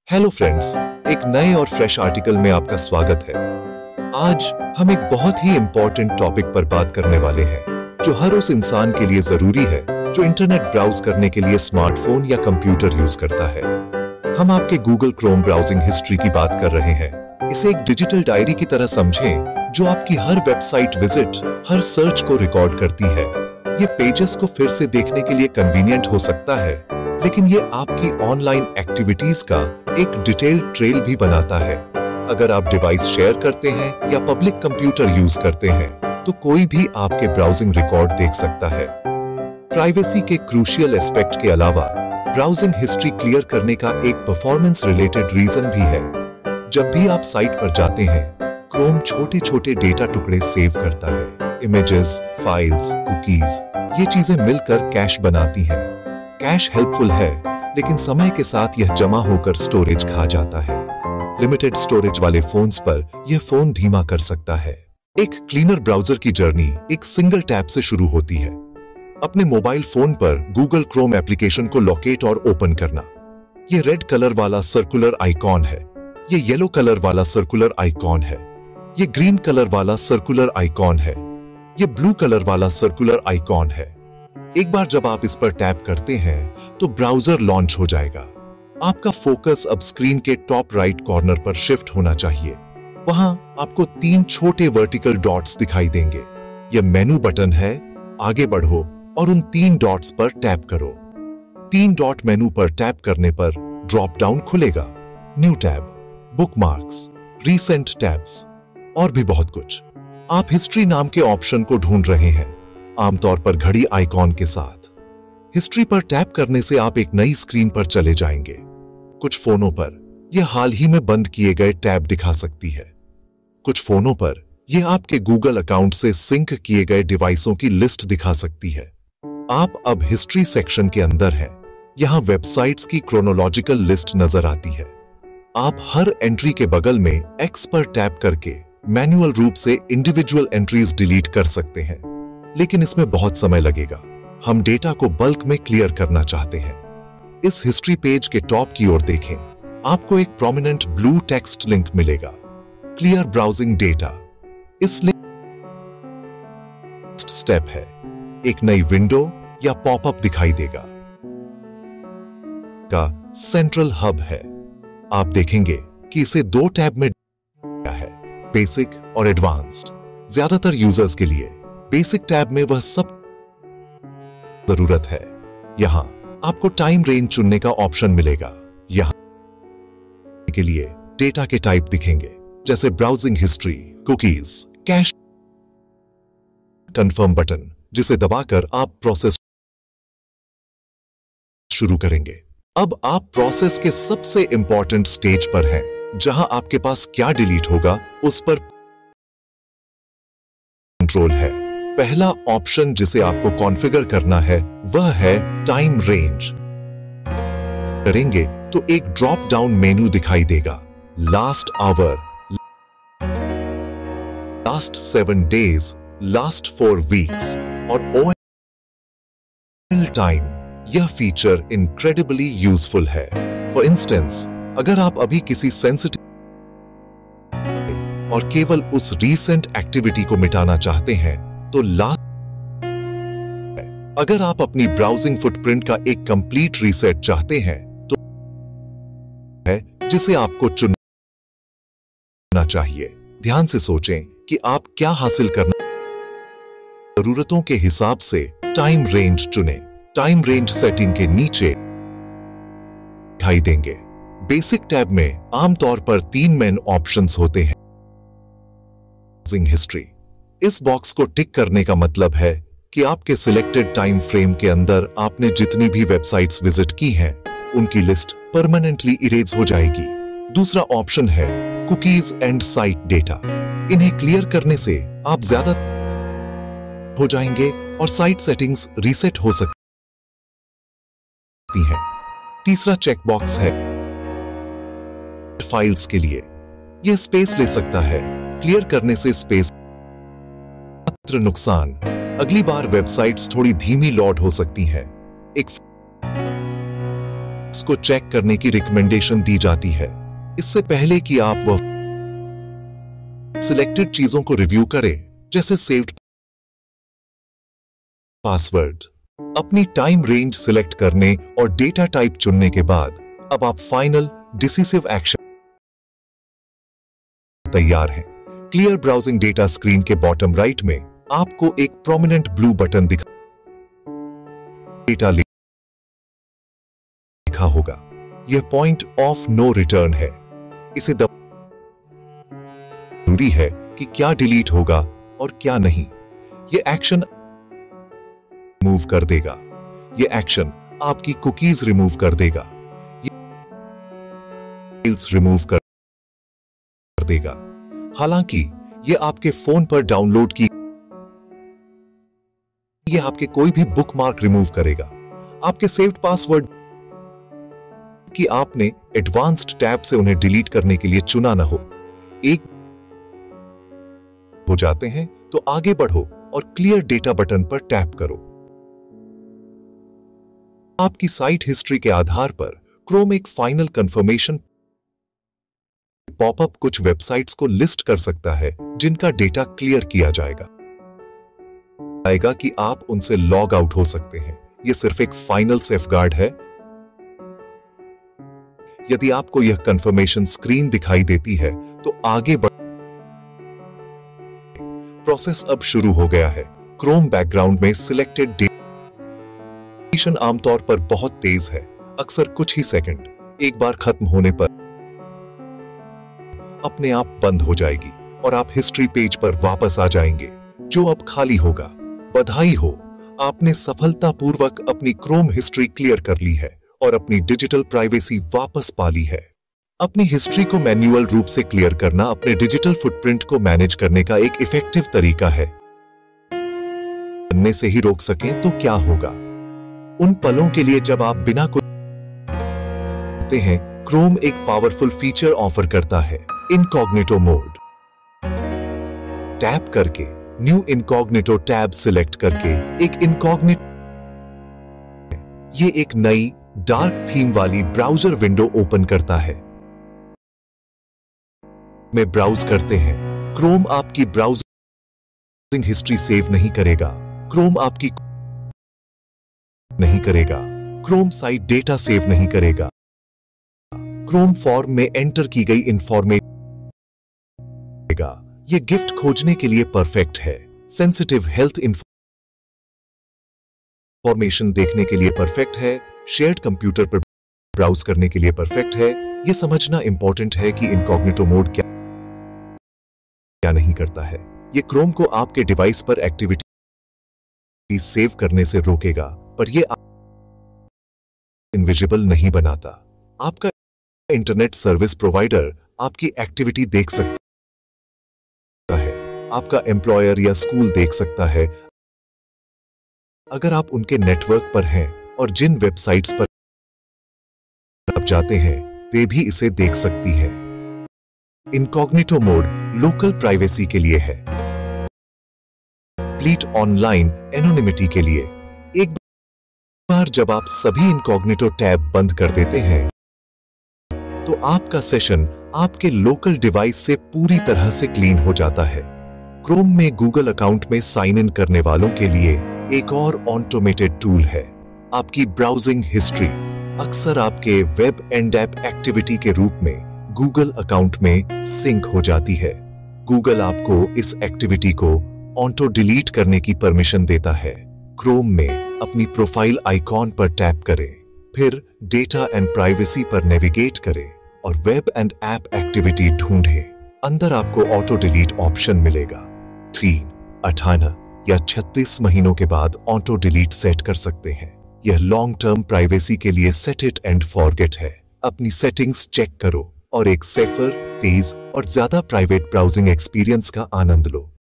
Hello friends, एक नए और फ्रेश आर्टिकल में आपका स्वागत है। आज हम एक बहुत ही इंपॉर्टेंट टॉपिक पर बात करने वाले हैं जो हर उस इंसान के लिए जरूरी है जो इंटरनेट ब्राउज करने के लिए स्मार्टफोन या कंप्यूटर यूज करता है। हम आपके गूगल क्रोम ब्राउजिंग हिस्ट्री की बात कर रहे हैं। इसे एक डिजिटल डायरी की तरह समझें जो आपकी हर वेबसाइट विजिट, हर सर्च को रिकॉर्ड करती है। ये पेजेस को फिर से देखने के लिए कन्वीनियंट हो सकता है, लेकिन ये आपकी ऑनलाइन एक्टिविटीज का एक डिटेल्ड ट्रेल भी बनाता है। अगर आप डिवाइस शेयर करते हैं या पब्लिक कंप्यूटर यूज करते हैं तो कोई भी आपके ब्राउजिंग रिकॉर्ड देख सकता है। प्राइवेसी के क्रूशियल एस्पेक्ट के अलावा ब्राउजिंग हिस्ट्री क्लियर करने का एक परफॉर्मेंस रिलेटेड रीजन भी है। जब भी आप साइट पर जाते हैं, क्रोम छोटे छोटे डेटा टुकड़े सेव करता है। इमेजेस, फाइल्स, कुकीज, ये चीजें मिलकर कैश बनाती हैं। कैश हेल्पफुल है, लेकिन समय के साथ यह जमा होकर स्टोरेज खा जाता है। लिमिटेड स्टोरेज वाले फोन्स पर यह फोन धीमा कर सकता है। एक क्लीनर ब्राउजर की जर्नी एक सिंगल टैब से शुरू होती है। अपने मोबाइल फोन पर गूगल क्रोम एप्लीकेशन को लोकेट और ओपन करना। यह रेड कलर वाला सर्कुलर आइकॉन है, ये येलो कलर वाला सर्कुलर आइकॉन है, ये ग्रीन कलर वाला सर्कुलर आइकॉन है, ये ब्लू कलर वाला सर्कुलर आइकॉन है। एक बार जब आप इस पर टैप करते हैं तो ब्राउजर लॉन्च हो जाएगा। आपका फोकस अब स्क्रीन के टॉप राइट कॉर्नर पर शिफ्ट होना चाहिए। वहां आपको 3 छोटे वर्टिकल डॉट्स दिखाई देंगे। यह मेनू बटन है। आगे बढ़ो और उन 3 डॉट्स पर टैप करो। 3 डॉट मेनू पर टैप करने पर ड्रॉप डाउन खुलेगा। New tab, bookmarks, recent tabs और भी बहुत कुछ। आप हिस्ट्री नाम के ऑप्शन को ढूंढ रहे हैं, आमतौर पर घड़ी आइकॉन के साथ। हिस्ट्री पर टैप करने से आप एक नई स्क्रीन पर चले जाएंगे। कुछ फोनों पर यह हाल ही में बंद किए गए टैब दिखा सकती है। कुछ फोनों पर यह आपके गूगल अकाउंट से सिंक किए गए डिवाइसों की लिस्ट दिखा सकती है। आप अब हिस्ट्री सेक्शन के अंदर हैं। यहां वेबसाइट्स की क्रोनोलॉजिकल लिस्ट नजर आती है। आप हर एंट्री के बगल में एक्स पर टैप करके मैन्युअल रूप से इंडिविजुअल एंट्रीज डिलीट कर सकते हैं, लेकिन इसमें बहुत समय लगेगा। हम डेटा को बल्क में क्लियर करना चाहते हैं। इस हिस्ट्री पेज के टॉप की ओर देखें। आपको एक प्रोमिनेंट ब्लू टेक्स्ट लिंक मिलेगा, क्लियर ब्राउजिंग डेटा। इस लिंक स्टेप है, एक नई विंडो या पॉपअप दिखाई देगा का सेंट्रल हब है। आप देखेंगे कि इसे 2 टैब में है, बेसिक और एडवांस्ड। ज्यादातर यूजर्स के लिए बेसिक टैब में वह सब जरूरत है। यहां आपको टाइम रेंज चुनने का ऑप्शन मिलेगा। यहां के लिए डेटा के टाइप दिखेंगे, जैसे browsing history, cookies, cash. Confirm button, जिसे दबाकर आप प्रोसेस शुरू करेंगे। अब आप प्रोसेस के सबसे इंपॉर्टेंट स्टेज पर हैं, जहां आपके पास क्या डिलीट होगा उस पर कंट्रोल है। पहला ऑप्शन जिसे आपको कॉन्फ़िगर करना है वह है टाइम रेंज। करेंगे तो एक ड्रॉप डाउन मेनू दिखाई देगा। Last hour, last 7 days, last 4 weeks और ऑल टाइम। यह फीचर इनक्रेडिबली यूजफुल है। फॉर इंस्टेंस, अगर आप अभी किसी सेंसिटिव और केवल उस रीसेंट एक्टिविटी को मिटाना चाहते हैं तो अगर आप अपनी ब्राउजिंग फुटप्रिंट का एक कंप्लीट रीसेट चाहते हैं तो है जिसे आपको चुनना चाहिए। ध्यान से सोचें कि आप क्या हासिल करना। जरूरतों के हिसाब से टाइम रेंज चुनें। टाइम रेंज सेटिंग के नीचे दिखाई देंगे। बेसिक टैब में आमतौर पर 3 मेन ऑप्शंस होते हैं। Browsing history. इस बॉक्स को टिक करने का मतलब है कि आपके सिलेक्टेड टाइम फ्रेम के अंदर आपने जितनी भी वेबसाइट्स विजिट की हैं, उनकी लिस्ट परमानेंटली इरेज हो जाएगी। दूसरा ऑप्शन है कुकीज एंड साइट डेटा। इन्हें क्लियर करने से आप ज्यादा हो जाएंगे और साइट सेटिंग्स रीसेट हो सकती हैं। तीसरा चेकबॉक्स है फाइल्स के लिए। यह स्पेस ले सकता है। क्लियर करने से स्पेस नुकसान, अगली बार वेबसाइट्स थोड़ी धीमी लोड हो सकती हैं। एक एप्स को चेक करने की रिकमेंडेशन दी जाती है इससे पहले कि आप वह सिलेक्टेड चीजों को रिव्यू करें, जैसे सेव्ड पासवर्ड। अपनी टाइम रेंज सिलेक्ट करने और डेटा टाइप चुनने के बाद अब आप फाइनल डिसिसिव एक्शन तैयार हैं। क्लियर ब्राउजिंग डेटा स्क्रीन के बॉटम राइट में आपको एक प्रोमिनेंट ब्लू बटन डेटा लिखा होगा। यह पॉइंट ऑफ नो रिटर्न है। इसे जरूरी है कि क्या डिलीट होगा और क्या नहीं। यह एक्शन रिमूव कर देगा। यह एक्शन आपकी कुकीज रिमूव कर देगा। रिमूव कर देगा। हालांकि यह आपके फोन पर डाउनलोड की यह आपके कोई भी बुकमार्क रिमूव करेगा। आपके सेव्ड पासवर्ड कि आपने एडवांस्ड टैब से उन्हें डिलीट करने के लिए चुना ना हो। एक हो जाते हैं तो आगे बढ़ो और क्लियर डेटा बटन पर टैप करो। आपकी साइट हिस्ट्री के आधार पर क्रोम एक फाइनल कंफर्मेशन पॉपअप कुछ वेबसाइट्स को लिस्ट कर सकता है जिनका डेटा क्लियर किया जाएगा कि आप उनसे लॉग आउट हो सकते हैं। यह सिर्फ एक फाइनल सेफगार्ड है। यदि आपको यह कंफर्मेशन स्क्रीन दिखाई देती है तो आगे बढ़ प्रोसेस अब शुरू हो गया है। क्रोम बैकग्राउंड में सिलेक्टेड डेटा आमतौर पर बहुत तेज है, अक्सर कुछ ही सेकंड। एक बार खत्म होने पर अपने आप बंद हो जाएगी और आप हिस्ट्री पेज पर वापस आ जाएंगे जो अब खाली होगा। बधाई हो, आपने सफलतापूर्वक अपनी क्रोम हिस्ट्री क्लियर कर ली है और अपनी डिजिटल प्राइवेसी वापस पा ली है। अपनी हिस्ट्री को मैन्युअल रूप से क्लियर करना अपने डिजिटल फुटप्रिंट को मैनेज करने का एक इफेक्टिव तरीका है। बनने से ही रोक सकें तो क्या होगा? उन पलों के लिए जब आप बिना कुछ करते हैं, क्रोम एक पावरफुल फीचर ऑफर करता है, इनकॉग्निटो मोड। टैप करके न्यू इनकॉग्निटो टैब सिलेक्ट करके एक इनकॉग्निटो ये एक नई डार्क थीम वाली ब्राउजर विंडो ओपन करता है। में ब्राउज करते हैं। क्रोम आपकी ब्राउजिंग हिस्ट्री सेव नहीं करेगा। क्रोम आपकी नहीं करेगा। क्रोम साइट डेटा सेव नहीं करेगा। क्रोम फॉर्म में एंटर की गई इंफॉर्मेशन यह गिफ्ट खोजने के लिए परफेक्ट है। सेंसिटिव हेल्थ इंफॉर्मेशन देखने के लिए परफेक्ट है। शेयर्ड कंप्यूटर पर ब्राउज करने के लिए परफेक्ट है। यह समझना इंपॉर्टेंट है कि इनकॉग्निटो मोड क्या नहीं करता है। यह क्रोम को आपके डिवाइस पर एक्टिविटी सेव करने से रोकेगा, पर यह इनविजिबल नहीं बनाता। आपका इंटरनेट सर्विस प्रोवाइडर आपकी एक्टिविटी देख सकता है। आपका एम्प्लॉयर या स्कूल देख सकता है अगर आप उनके नेटवर्क पर हैं, और जिन वेबसाइट्स पर आप जाते हैं वे भी इसे देख सकती हैं। इनकॉग्निटो मोड लोकल प्राइवेसी के लिए है, कंप्लीट ऑनलाइन एनोनिमिटी के लिए। एक बार जब आप सभी इनकॉग्निटो टैब बंद कर देते हैं तो आपका सेशन आपके लोकल डिवाइस से पूरी तरह से क्लीन हो जाता है। क्रोम में गूगल अकाउंट में साइन इन करने वालों के लिए एक और ऑटोमेटेड टूल है, आपकी ब्राउजिंग हिस्ट्री। अक्सर आपके वेब एंड ऐप एक्टिविटी के रूप में गूगल अकाउंट में सिंक हो जाती है। गूगल आपको इस एक्टिविटी को ऑटो डिलीट करने की परमिशन देता है। क्रोम में अपनी प्रोफाइल आइकॉन पर टैप करें, फिर डेटा एंड प्राइवेसी पर नेविगेट करें और वेब एंड ऐप एक्टिविटी ढूंढें। अंदर आपको ऑटो डिलीट ऑप्शन मिलेगा। 3, 18 या 36 महीनों के बाद ऑटो डिलीट सेट कर सकते हैं। यह लॉन्ग टर्म प्राइवेसी के लिए सेट इट एंड फॉरगेट है। अपनी सेटिंग्स चेक करो और एक सेफर, तेज और ज्यादा प्राइवेट ब्राउजिंग एक्सपीरियंस का आनंद लो।